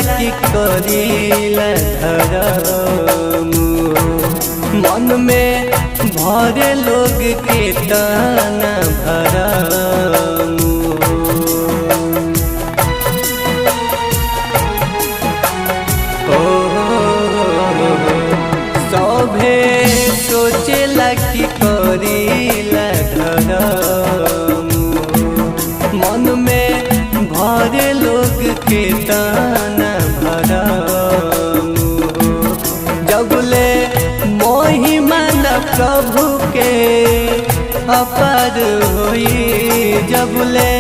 कि करीला धर्म, मन में भरे लोग के ताना भरम। सभे सोचेला कि करीला धर्म, मन में भरे लोग के ताना भरम। जबले महिमा न प्रभु के अपार होई, जबले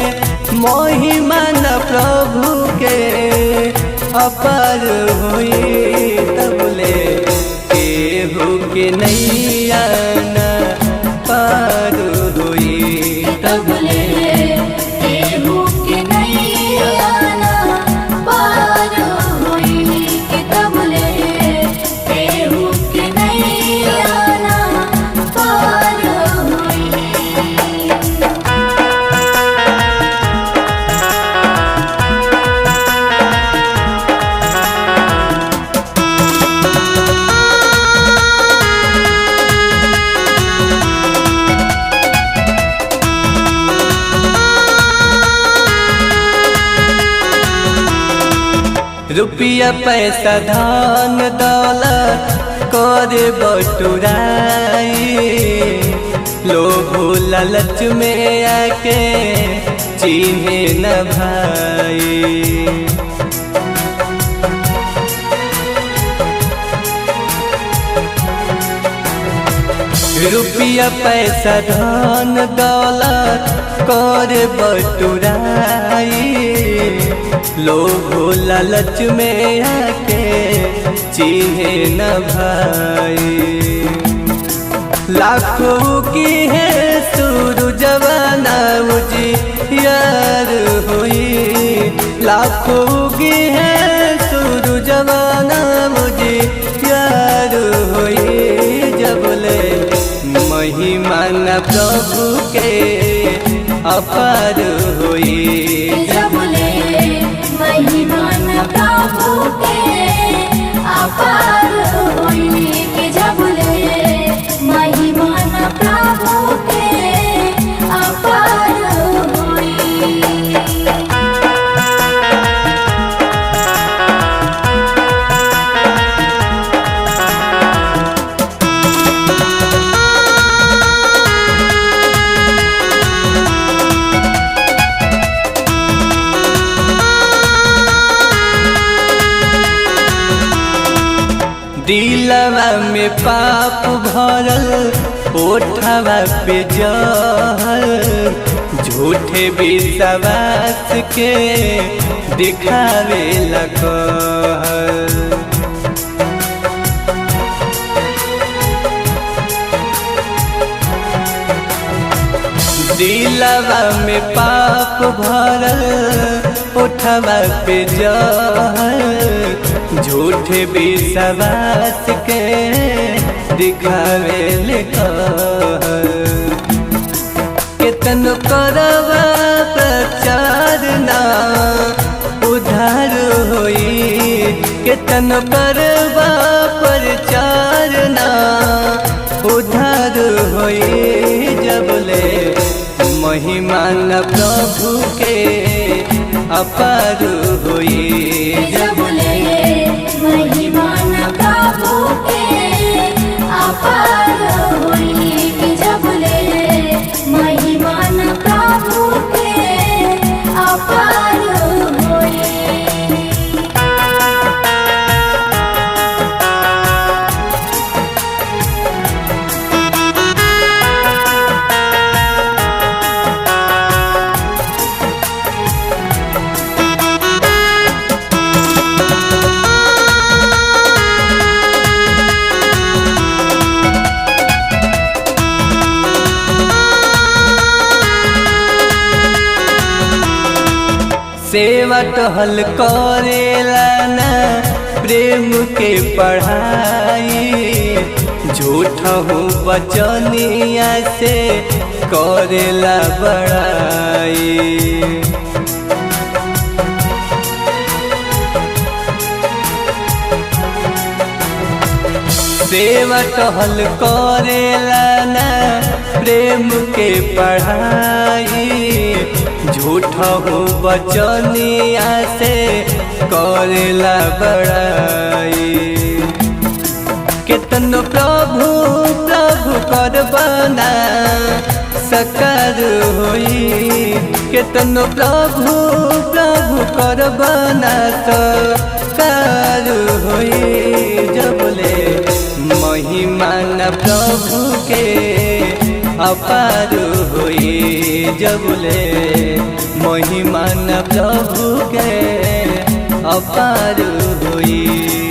महिमा न प्रभु के अपार होई, तबले केहू के नैया न पार होई, तबले केहू के नैया न पार होई, तबले केहू के नैया न पार होई। रुपया पैसा धन दौलत कर बटुराई, लोभ लालच में आके चिन्हे न भाई। रुपया पैसा धन दौलत कर बटुराई, लोभ लालच में आके चिन्हे न भाई। लाखों की है सूरजवाना उजियार होई, लाखों की है सूरजवाना उजियार होई, जबले महिमा न प्रभु के अपार होई, जबले महिमा न प्रभु के अपार होई, जबले महिमा न प्रभु के अपार होई। दिलवा में पाप भरल, ओठवा पे जहर, झूठे विश्वास के दिखावे लगल। दिलवा में पाप भरल, ओठवा पे जहर, झूठे विश्वास के दिखावे लिखल। केतन करवा प्रचार ना उधार होई, केतन करवा प्रचार ना उधार होई, जबले महिमा न प्रभु के अपार होई, जबले महिमा न प्रभु के अपार होई, जबले महिमा न प्रभु के अपार होई। सेवा टहल करेला ना प्रेम के पढ़ाई, झूठ हूँ बचनिया से करेला बड़ाई। सेवा टहल करेला ना प्रेम के पढ़ाई, झूठा हो बचनिया से करेला बड़ाई। केतनो प्रभु प्रभु करबना सकार होई, केतनो प्रभु प्रभु करबना सकार होई। जबले महिमा न प्रभु के अपार होई, जबले महिमा न प्रभु के अपार होई।